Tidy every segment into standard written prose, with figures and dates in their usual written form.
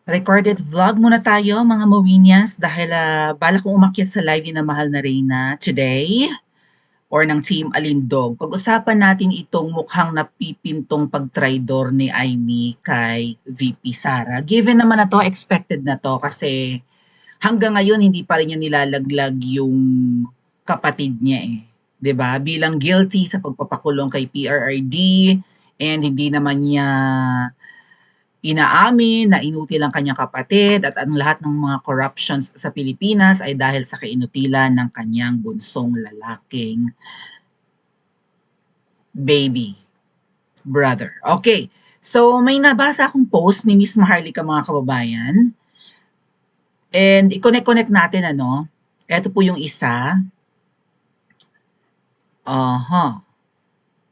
Recorded vlog muna tayo mga Mawinyas dahil balak kong umakyat sa live ni na mahal na Reyna today or ng Team Alindog. Pag-usapan natin itong mukhang napipintong pagtraidor ni Aimee kay VP Sara. Given naman na to, expected na to kasi hanggang ngayon hindi pa rin niya nilalaglag yung kapatid niya eh. 'Di ba? Bilang guilty sa pagpapakulong kay PRRD and hindi naman niya inaamin na inutil ang kanyang kapatid at ang lahat ng mga corruptions sa Pilipinas ay dahil sa kainutilan ng kanyang bunsong lalaking baby brother. Okay, so may nabasa akong post ni Miss Maharlika mga kababayan and i-connect-connect natin ano. Ito po yung isa.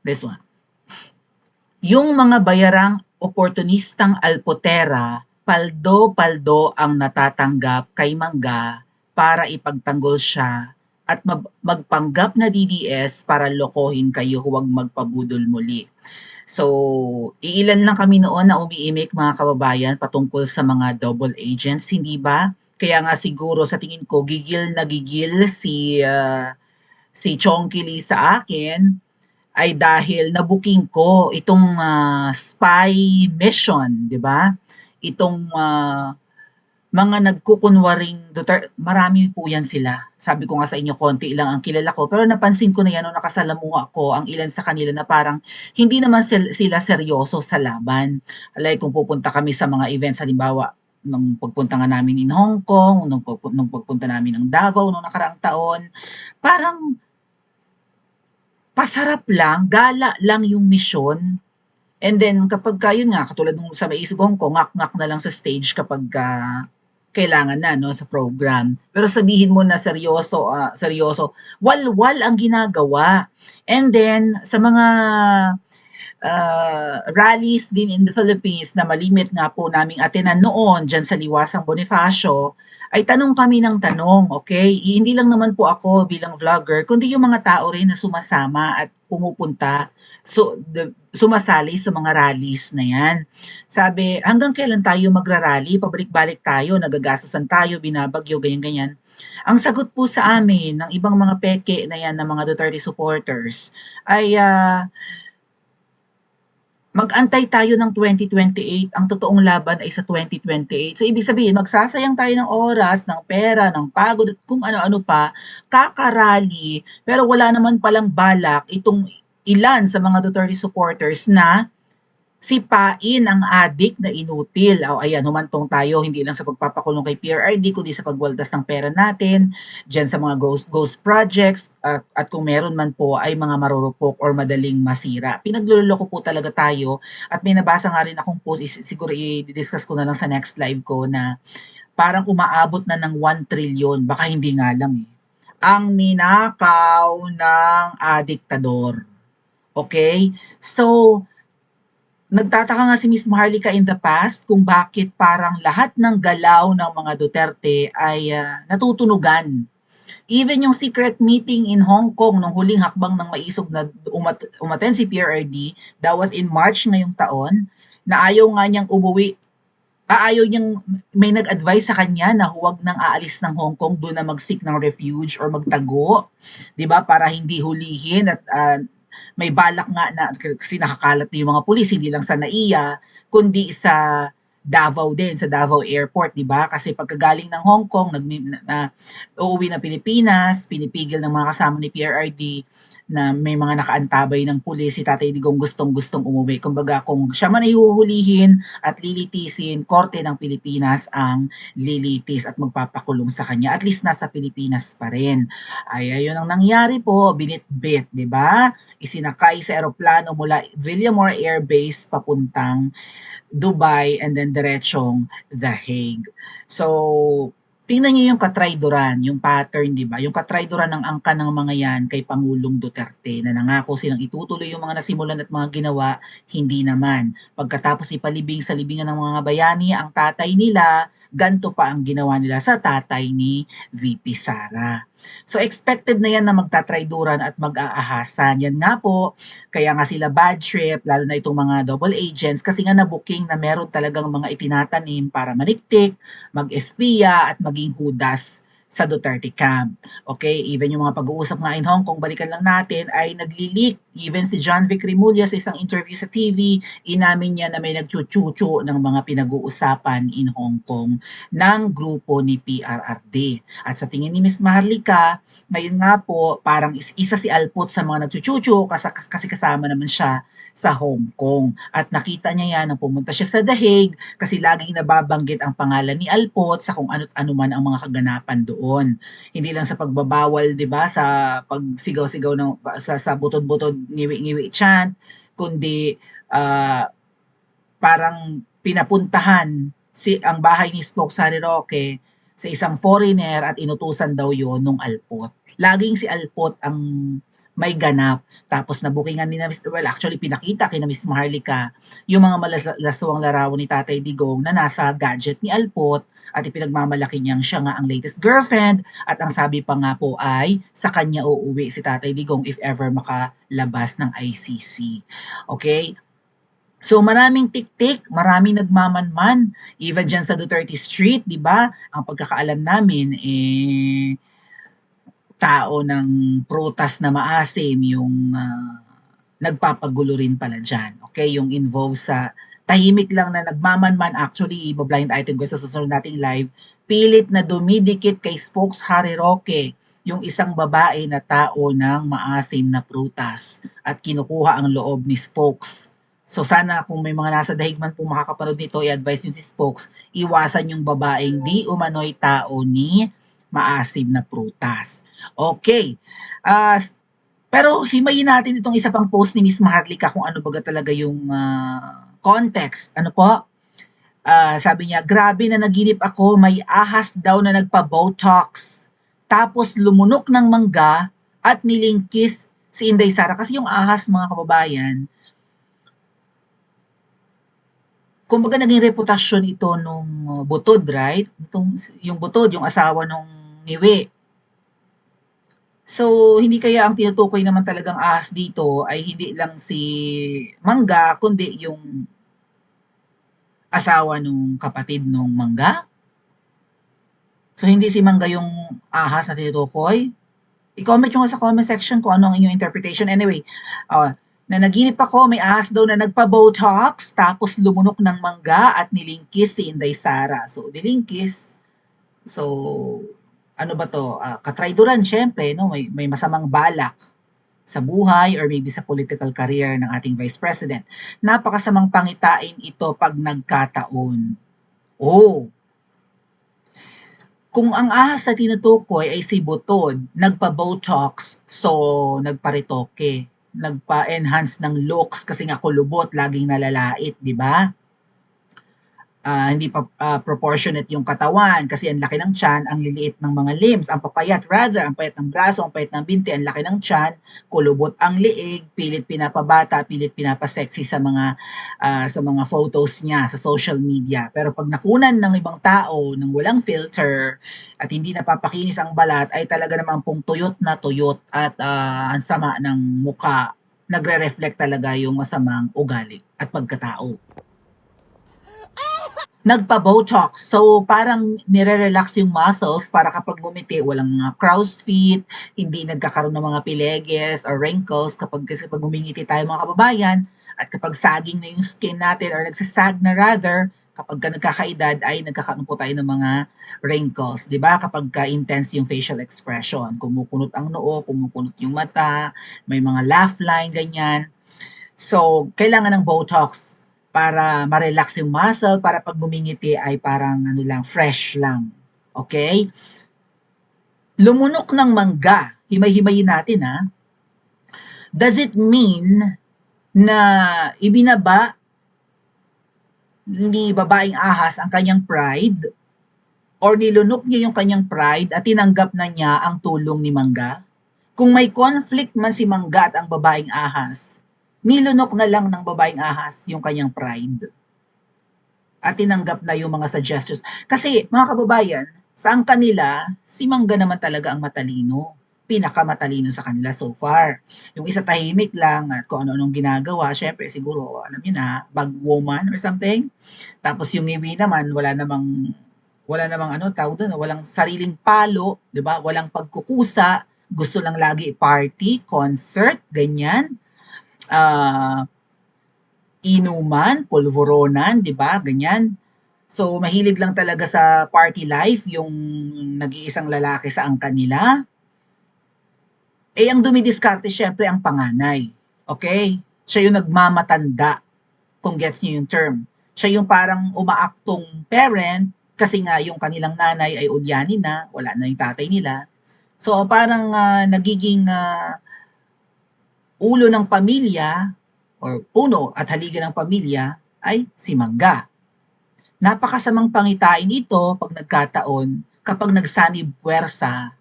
This one. Yung mga bayarang oportunistang alpotera, paldo-paldo ang natatanggap kay Mangga para ipagtanggol siya at magpanggap na DDS para lokohin kayo, huwag magpabudol muli. So, iilan lang kami noon na umiimik mga kababayan patungkol sa mga double agents, hindi ba? Kaya nga siguro sa tingin ko gigil na gigil si Chongki Lee sa akin ay dahil nabuking ko itong spy mission, 'di ba? Itong mga nagkukunwaring marami po yan sila. Sabi ko nga sa inyo, konti lang ang kilala ko. Pero napansin ko na yan nung nakasalamuha ko ang ilan sa kanila na parang hindi naman sila seryoso sa laban. Like kung pupunta kami sa mga events, halimbawa, nung pagpunta nga namin in Hong Kong, nung pagpunta namin ng Davao nung nakaraang taon, parang pasarap lang, gala lang yung misyon. And then kapag yun nga, katulad nung sa Maisog Hong Kong, ngak-ngak na lang sa stage kapag kailangan na no sa program. Pero sabihin mo na seryoso, seryoso, walwal ang ginagawa. And then sa mga rallies din in the Philippines na malimit nga po naming atenan noon dyan sa Liwasang Bonifacio, ay tanong kami ng tanong, okay? Hindi lang naman po ako bilang vlogger, kundi yung mga tao rin na sumasama at pumupunta, sumasali sa mga rallies na yan. Sabi, hanggang kailan tayo magrarally? Pabalik-balik tayo, nagagastosan tayo, binabagyo, ganyan-ganyan. Ang sagot po sa amin ng ibang mga peke na yan, ng mga Duterte supporters, ay mag-antay tayo ng 2028, ang totoong laban ay sa 2028. So ibig sabihin, magsasayang tayo ng oras, ng pera, ng pagod at kung ano-ano pa, kakarali, pero wala naman palang balak itong ilan sa mga Duterte supporters na sipain ang adik na inutil. O ayan, humantong tayo hindi lang sa pagpapakulong kay PRRD, kundi sa pagwaldas ng pera natin, dyan sa mga ghost projects, at kung meron man po ay mga marurupok or madaling masira. Pinagluloko po talaga tayo at may nabasa nga rin akong post, siguro i-discuss ko na lang sa next live ko na parang umaabot na ng 1 trillion, baka hindi nga lang eh, ang ninakaw ng diktador. Okay? So, nagtataka nga si Miss Maharlika in the past kung bakit parang lahat ng galaw ng mga Duterte ay natutunugan. Even yung secret meeting in Hong Kong nung huling hakbang ng maisog na umaten si PRRD, that was in March ngayong taon, na ayaw nga niyang umuwi, ayaw niyang, may nag-advise sa kanya na huwag nang aalis ng Hong Kong, doon na mag-seek ng refuge or magtago, 'di ba, para hindi hulihin at may balak nga na kasi nakakalat na yung mga pulis hindi lang sa NAIA kundi sa Davao din, sa Davao Airport, 'di ba? Kasi pagkagaling ng Hong Kong, uuwi ng Pilipinas, pinipigil ng mga kasama ni PRRD na may mga nakaantabay ng pulis, si Tatay Digong gustong-gustong umuwi. Kumbaga, kung siya man ay huhulihin at lilitisin, korte ng Pilipinas ang lilitis at magpapakulong sa kanya. At least nasa Pilipinas pa rin. Ay, ayun ang nangyari po, binitbit, 'di ba? Isinakay sa eroplano mula Villamor Air Base papuntang Dubai and then diretsong The Hague. So, tingnan niyo yung katraydoran, yung pattern, di ba? Yung katraydoran ng angkan ng mga yan kay Pangulong Duterte na nangako silang itutuloy yung mga nasimulan at mga ginawa, hindi naman. Pagkatapos ipalibing sa libingan ng mga bayani, ang tatay nila, ganto pa ang ginawa nila sa tatay ni VP Sara. So expected na yan na magtatrayduran at mag-aahasan. Yan nga po, kaya nga sila bad trip, lalo na itong mga double agents, kasi nga na-booking na meron talagang mga itinatanim para maniktik, mag-espiya at maging hudas sa Duterte camp. Okay, even yung mga pag-uusap nga in Hong Kong, balikan lang natin, ay nagli-leak. Even si John Vic Remulla sa isang interview sa TV, inamin niya na may nagchuchuchu ng mga pinag-uusapan in Hong Kong ng grupo ni PRRD. At sa tingin ni Miss Maharlika, ngayon nga po, parang isa si Alput sa mga nagchuchuchu kasi kasama naman siya sa Hong Kong. At nakita niya yan nang pumunta siya sa The Hague kasi laging nababanggit ang pangalan ni Alput sa kung ano't ano man ang mga kaganapan doon. Hindi lang sa pagbabawal, 'di ba, sa pagsigaw-sigaw ng sa butod-butod, ngiwi-ngiwi chant, kundi parang pinapuntahan ang bahay ni Spokes Harry Roque sa isang foreigner at inutusan daw yon nung Alpot. Laging si Alpot ang may ganap. Tapos nabukingan ni na Miss, well actually pinakita kay na Miss Maharlika yung mga malaswang larawan ni Tatay Digong na nasa gadget ni Alpot at ipinagmamalaki niyang siya nga ang latest girlfriend at ang sabi pa nga po ay sa kanya uuwi si Tatay Digong if ever makalabas ng ICC. Okay? So maraming tik-tik, maraming nagmamanman, even dyan sa Duterte Street, di ba? Ang pagkakaalam namin, tao ng prutas na maasim yung nagpapagulo rin pala dyan. Okay, yung involved sa tahimik lang na nagmamanman, actually, iba-blind item ko sa susunod nating live, pilit na dumidikit kay Spokes Harry Roque, yung isang babae na tao ng maasim na prutas at kinukuha ang loob ni Spokes. So sana kung may mga nasa dahig man po makakapanood nito, i-advise niyo si Spokes, iwasan yung babaeng di umano'y tao ni maasim na prutas. Okay. Pero himayin natin itong isa pang post ni Miss Maharlika kung ano baga talaga yung context. Ano po? Sabi niya, grabe na naginip ako, may ahas daw na nagpa-botox. Tapos lumunok ng mangga at nilingkis si Inday Sara. Kasi yung ahas, mga kababayan, kumbaga naging reputasyon ito nung Butod, right? Yung Butod, yung asawa nung Ngiwi. So, hindi kaya ang tinutukoy naman talagang ahas dito ay hindi lang si Mangga, kundi yung asawa nung kapatid nung Mangga? So, hindi si Mangga yung ahas na tinutukoy? I-comment nyo sa comment section kung ano ang inyong interpretation. Anyway, na naginip ako, may ahas daw na nagpa-botox, tapos lumunok ng mangga at nilingkis si Inday Sara. So, nilingkis. So, ano ba to? Katrayduran, syempre, no? May masamang balak sa buhay or maybe sa political career ng ating Vice President. Napakasamang pangitain ito pag nagkataon. Oh, kung ang ahas sa tinutukoy ay si Butod, nagpa-botox, so nagparitoke, nagpa-enhance ng looks kasi nga kulubot, laging nalalait, di ba? Hindi pa proportionate yung katawan kasi ang laki ng tiyan, ang liliit ng mga limbs, ang papayat rather, ang payat ng braso, ang payat ng binti, ang laki ng tiyan, kulubot ang liig, pilit pinapabata, pilit pinapasexy sa mga photos niya sa social media. Pero pag nakunan ng ibang tao ng walang filter at hindi napapakinis ang balat ay talaga namang pong tuyot na tuyot at ang sama ng muka, nagre-reflect talaga yung masamang ugali at pagkatao. Nagpa-Botox. So, parang nire-relax yung muscles para kapag gumiti, walang mga crow's feet, hindi nagkakaroon ng mga pileges or wrinkles kasi pag humingiti tayo mga kababayan, at kapag saging na yung skin natin or nagsasag na rather, kapag ka nagkakaedad ay nagkakaroon po tayo ng mga wrinkles. Di ba? Kapag ka-intense yung facial expression, kumukunot ang noo, kumukunot yung mata, may mga laugh line, ganyan. So, kailangan ng Botox para ma-relax yung muscle, para pag bumingiti ay parang ano lang, fresh lang. Okay? Lumunok ng mangga. Himay-himayin natin ha. Does it mean na ibinaba ni babaeng ahas ang kanyang pride or nilunok niya yung kanyang pride at tinanggap na niya ang tulong ni Mangga? Kung may conflict man si Mangga at ang babaeng ahas, nilunok na lang ng babaeng ahas yung kanyang pride at tinanggap na yung mga suggestions. Kasi, mga kababayan, Saan kanila, si Mangga naman talaga ang matalino. Pinakamatalino sa kanila so far. Yung isa tahimik lang at kung ano-anong ginagawa, syempre siguro, alam niyo na, bag woman or something. Tapos yung Iwi naman, wala namang ano, tawag doon, walang sariling palo, 'di ba? Walang pagkukusa, gusto lang lagi party, concert, ganyan. Ah, inuman, pulvoronan, 'di ba? Ganyan. So, mahilig lang talaga sa party life yung nag-iisang lalaki sa angkan nila. Eh, ang dumidiskarte syempre ang panganay. Okay? Siya yung nagmamatanda, kung gets niyo yung term. Siya yung parang umaaktong parent kasi nga yung kanilang nanay ay ulyanin na, wala na yung tatay nila. So, parang nagiging ulo ng pamilya or puno at haligi ng pamilya ay si Mangga. Napakasamang pangitain ito 'pag nagkataon kapag nagsanib puwersa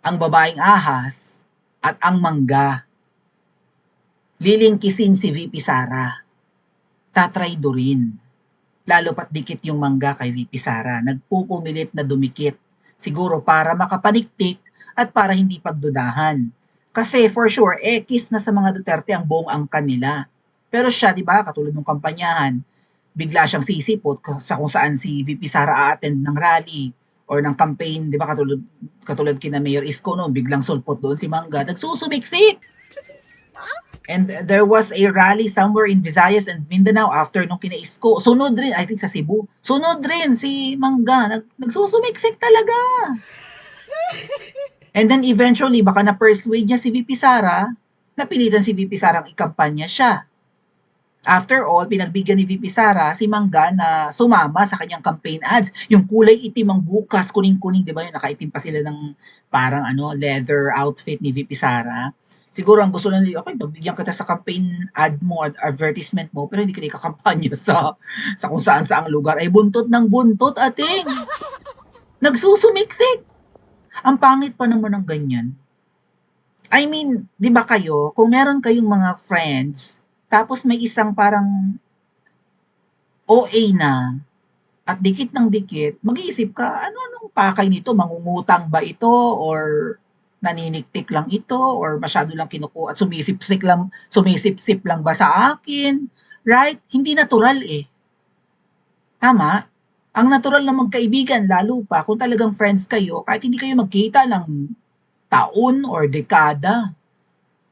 ang babaeng ahas at ang mangga. Lilingkisin si VP Sara, tatraydorin. Lalo pat dikit yung mangga kay VP Sara, nagpupumilit na dumikit. Siguro para makapaniktik at para hindi pagdudahan. Kasi for sure, ekis na sa mga Duterte ang buong angkan nila. Pero siya, di ba, katulad ng kampanyahan, bigla siyang sisipot sa kung saan si VP Sara a-attend ng rally or ng campaign, di ba, katulad kina Mayor Isko noon, biglang sulpot doon si Mangga, nagsusumiksik. And there was a rally somewhere in Visayas and Mindanao after nung kina Isko. Sunod rin, I think sa Cebu. Sunod rin si Mangga, nagsusumiksik talaga. And then eventually, baka na-persuade niya si VP Sara, napilitan si VP Sara ang ikampanya siya. After all, pinagbigyan ni VP Sara si Mangga na sumama sa kanyang campaign ads. Yung kulay itim ang bukas, kuning-kuning, di ba yun? Nakaitim pa sila ng parang leather outfit ni VP Sara. Siguro ang gusto lang nila, okay, pagbigyan kita sa campaign ad mo, advertisement mo, pero hindi ka ikakampanya sa kung saan saang lugar. Ay buntot ng buntot, ating! Nagsusumiksik! Ang pangit pa naman ng ganyan. I mean, di ba kayo, kung meron kayong mga friends, tapos may isang parang OA na at dikit ng dikit, mag-iisip ka, ano-anong pakay nito? Mangungutang ba ito? Or naniniktik lang ito? Or masyado lang kinukuha at sumisip-sip lang ba sa akin? Right? Hindi natural eh. Tama? Ang natural na magkaibigan, lalo pa kung talagang friends kayo, kahit hindi kayo magkita ng taon or dekada,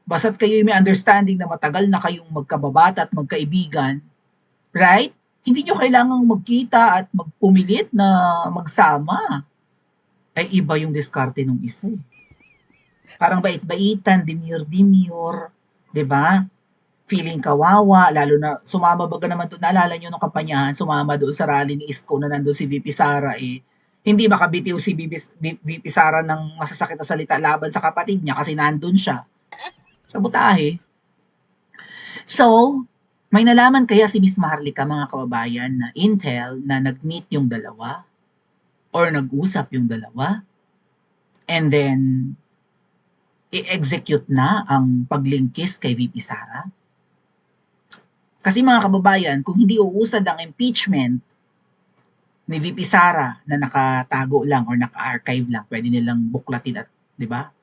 basta't kayo may understanding na matagal na kayong magkababata at magkaibigan, right? Hindi nyo kailangang magkita at magpumilit na magsama. Ay iba yung diskarte nung isa eh. Parang bait-baitan, demure-demure, 'di ba? Feeling kawawa, lalo na sumama baga naman doon, naalala nyo nung kampanyahan, sumama doon sa rally ni Isko na nandun si VP Sara eh. Hindi makabitiw si VP Sara ng masasakit na salita laban sa kapatid niya kasi nandun siya. Sabotahe. So, may nalaman kaya si Miss Maharlika mga kababayan na intel na nag-meet yung dalawa or nag-usap yung dalawa and then i-execute na ang paglingkis kay VP Sara? Kasi mga kababayan, kung hindi uusad ang impeachment ni VP Sara na nakatago lang or naka-archive lang, pwede nilang buklatin at, di ba?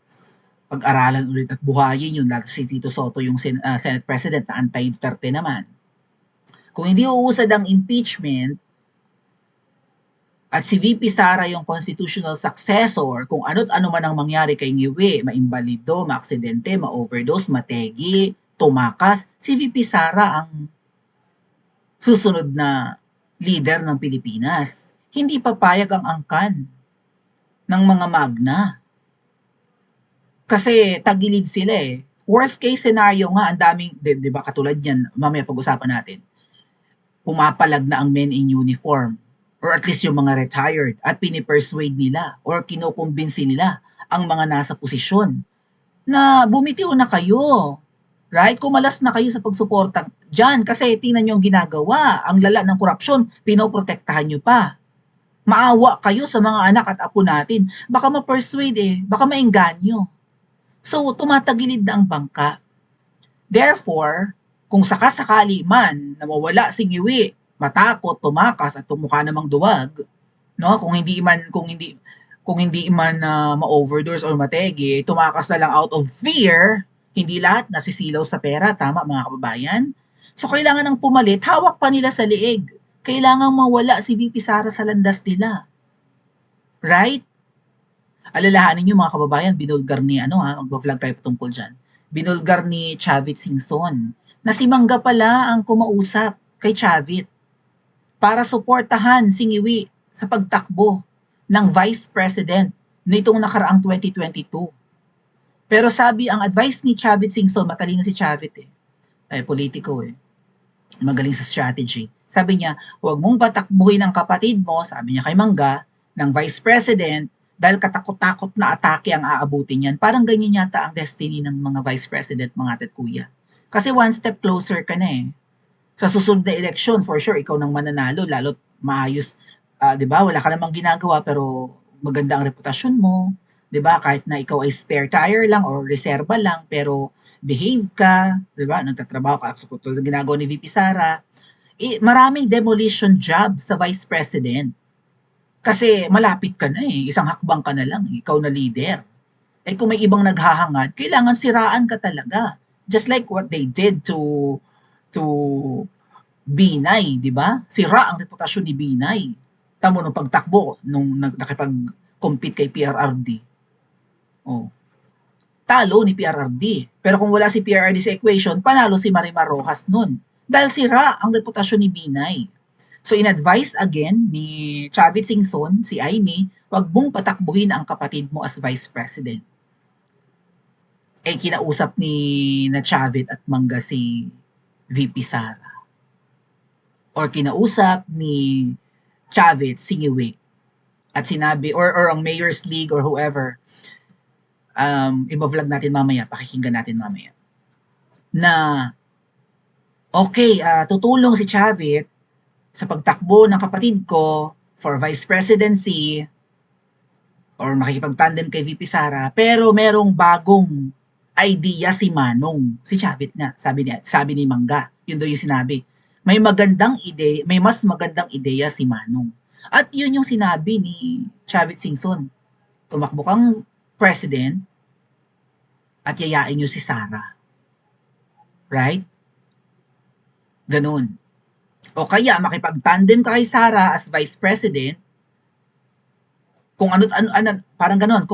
Pag-aralan ulit at buhayin yun, lalo si Tito Soto yung Senate President na anti-Duterte naman. Kung hindi uusad ang impeachment at si VP Sara yung constitutional successor, kung ano't ano man ang mangyari kay Ngiwi, maimbalido, maaksidente, ma-overdose, mategi, tumakas, si VP Sara ang susunod na leader ng Pilipinas. Hindi papayag ang angkan ng mga magna. Kasi tagilid sila eh. Worst case scenario nga, ang daming, di ba katulad yan, mamaya pag-usapan natin, pumapalag na ang men in uniform or at least yung mga retired at pinipersuade nila or kinukumbinsi nila ang mga nasa posisyon na bumitiw na kayo. Right? Kumalas na kayo sa pagsuporta dyan kasi tingnan nyo ang ginagawa. Ang lala ng korupsyon, pinoprotektahan nyo pa. Maawa kayo sa mga anak at apo natin. Baka ma-persuade eh. Baka maengganyo. So, tumatagilid na ang bangka. Therefore, kung sakasakali man na mawala si Ngiwi, matakot, tumakas at tumukha namang duwag, no? Kung hindi man ma-overdose or mategi, tumakas na lang out of fear, hindi lahat nasisilaw sa pera, tama mga kababayan? So kailangan ng pumalit, hawak pa nila sa leeg. Kailangang mawala si VP Sara sa landas nila. Right? Alalahanin niyo mga kababayan, binulgar ni magbo-vlog tayo tungkol diyan. Binulgar ni Chavit Singson na si Mangga pala ang kumausap kay Chavit para suportahan si Ngiwi sa pagtakbo ng Vice President nitong nakaraang 2022. Pero sabi, ang advice ni Chavit Singson, matalino si Chavit ay politiko magaling sa strategy. Sabi niya, huwag mong patakbuhin ang kapatid mo, sabi niya kay Mangga, ng Vice President, dahil katakot-takot na atake ang aabutin niyan. Parang ganyan yata ang destiny ng mga Vice President, mga ate at kuya. Kasi one step closer ka na sa susunod na eleksyon, for sure, ikaw nang mananalo, lalo't maayos, di ba? Wala ka namang ginagawa, pero maganda ang reputasyon mo, di ba? Kahit na ikaw ay spare tire lang or reserva lang, pero behave ka, di ba? Nagtatrabaho ka, tulad ng ginagawa ni VP Sara. Maraming demolition job sa Vice President. Kasi malapit ka na isang hakbang ka na lang, ikaw na leader. Kung may ibang naghahangad, kailangan siraan ka talaga. Just like what they did to Binay, di ba? Sira ang reputasyon ni Binay. Tamo nung pagtakbo, nung nakipag-compete kay PRRD. Oh. Talo ni PRRD. Pero kung wala si PRRD sa equation, panalo si Marimar Rojas nun. Dahil sira ang reputasyon ni Binay. So in-advise again ni Chavit Singson, si Aimee, wag mong patakbuhin ang kapatid mo as Vice President. Kinausap ni na Chavit at Mangga si VP Sara. Or kinausap ni Chavit si Ngiwi. At sinabi, or ang Mayor's League or whoever, iba-vlog natin mamaya, pakikinggan natin mamaya, na okay, tutulong si Chavit sa pagtakbo ng kapatid ko for Vice Presidency or makikipag-tandem kay VP Sara, pero merong bagong idea si Manong. Si Chavit nga, sabi ni Mangga. Yun daw yung sinabi. May mas magandang ideya si Manong. At yun yung sinabi ni Chavit Singson. Tumakbo kang president at yayain nyo si Sara. Right? Ganun. O kaya makipag-tandem ka kay Sara as Vice President, kung ano parang ganoon,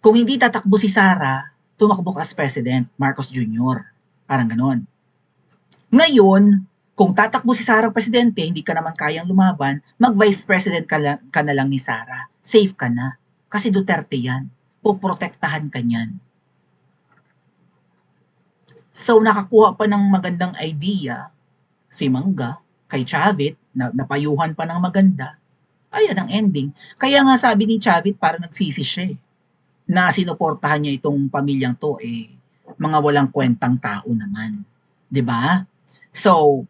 kung hindi tatakbo si Sara, tumakbo ka as President, Marcos Jr. Parang ganoon. Ngayon, kung tatakbo si Sara presidente, hindi ka naman kayang lumaban, mag-Vice President ka na lang ni Sara. Safe ka na. Kasi Duterte yan. Poprotektahan ka niyan. So, nakakuha pa ng magandang idea si Mangga kay Chavit, napayuhan pa ng maganda. Ayan ang ending. Kaya nga sabi ni Chavit, para nagsisi siya na sinuportahan niya itong pamilyang to, mga walang kwentang tao naman. 'Di ba? So,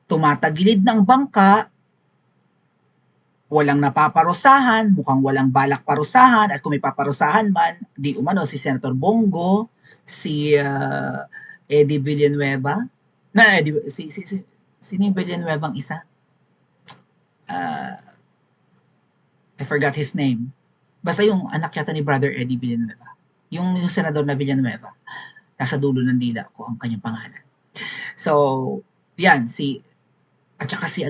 tumatagilid ng bangka, walang napaparusahan, mukhang walang balak parusahan, at kung may paparusahan man, di umano si Senator Bongo, si Eddie Villanueva, sino yung Villanueva ang isa? I forgot his name. Basta yung anak yata ni Brother Eddie Villanueva. Yung senador na Villanueva. Nasa dulo ng dila ko ang kanyang pangalan. So, yan, at saka si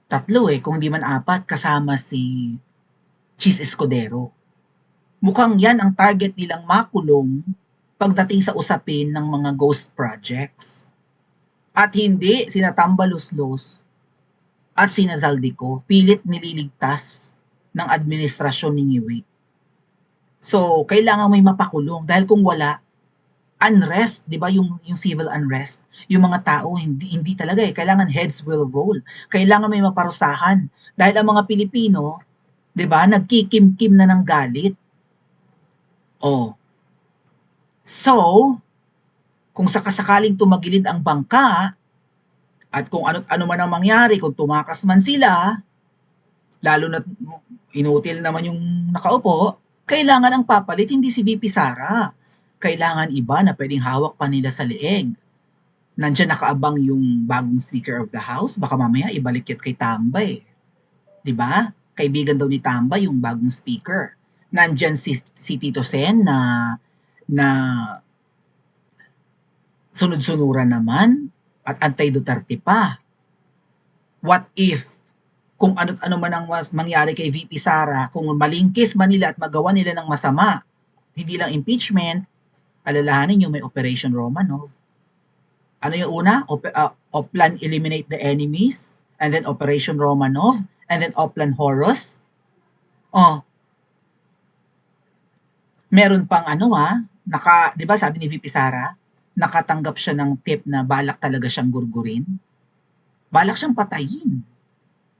tatlo kung di man apat, kasama si Chis Escudero. Mukhang yan ang target nilang makulong pagdating sa usapin ng mga ghost projects. At hindi sina Tambaluslos at sina Zaldico pilit nililigtas ng administrasyon ni Ngiwi. So, kailangan may mapakulong dahil kung wala, unrest, 'di ba, yung civil unrest, yung mga tao hindi talaga kailangan heads will roll. Kailangan may maparusahan dahil ang mga Pilipino, 'di ba, nagkikimkim na ng galit. So, kung sakasakaling tumagilid ang bangka, at kung ano man ang mangyari, kung tumakas man sila, lalo na inutil naman yung nakaupo, kailangan ang papalit hindi si VP Sara. Kailangan iba na pwedeng hawak pa nila sa leeg Nandiyan nakaabang yung bagong Speaker of the House, baka mamaya ibalik yan kay Tambay. 'Di ba? Kaibigan daw ni Tambay yung bagong speaker. Nandiyan si Tito Sen na sunod-sunuran naman at anti-Duterte pa. What if kung ano't ano man ang mangyari kay VP Sara, kung malingkis man nila at magawa nila ng masama, hindi lang impeachment, alalahanin nyo may Operation Romanov. Ano yung una? Oplan Eliminate the Enemies, and then Operation Romanov, and then Oplan Horus. Oh, meron pang di ba sabi ni VP Sara, nakatanggap siya ng tip na balak talaga siyang gurgurin. Balak siyang patayin.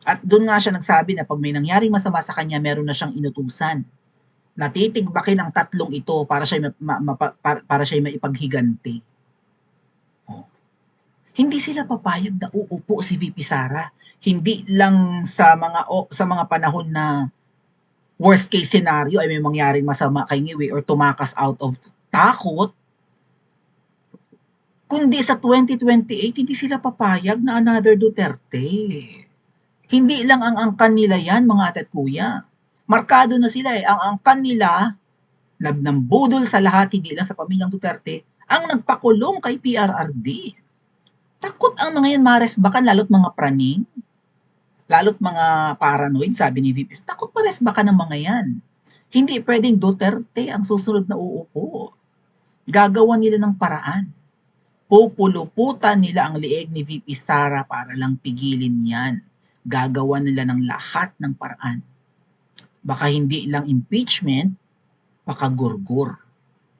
At doon nga siya nagsabi na pag may nangyaring masama sa kanya, meron na siyang inutusan. Natitigbakin ang tatlong ito para siya maipaghiganti. Oh. Hindi sila papayag na uupo si VP Sara. Hindi lang sa mga panahon na worst case scenario ay may mangyaring masama kay Ngiwi or tumakas out of takot, kundi sa 2028 hindi sila papayag na another Duterte. Hindi lang ang angkan nila yan, mga ate at kuya. Markado na sila eh. Ang angkan nila, nambudol sa lahat, hindi lang sa pamilyang Duterte, ang nagpakulong kay PRRD. Takot ang mga yan maresbakan, lalo't mga praning, lalo't mga paranoid, sabi ni VP. Takot maresbakan ng mga yan. Hindi pwedeng Duterte ang susunod na uupo. Gagawa nila ng paraan. Pupuluputan nila ang lieg ni VP Sara para lang pigilin yan. Gagawa nila ng lahat ng paraan. Baka hindi lang impeachment, baka gurgur.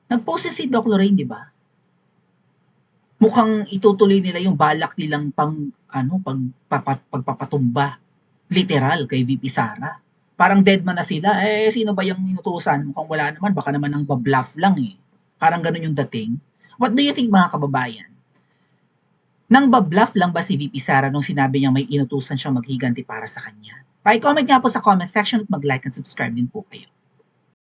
Nag-post si Doc Lorraine, di ba? Mukhang itutuloy nila yung balak nilang pagpapatumba, literal, kay VP Sara. Parang dead man na sila, sino ba yung inutusan? Mukhang wala naman, baka naman ang babluff lang eh. Parang ganun yung dating. What do you think, mga kababayan? Nang babluff lang ba si VP Sara nung sinabi niya may inutusan siyang maghiganti para sa kanya? Pa-comment nga po sa comment section at mag-like and subscribe din po kayo.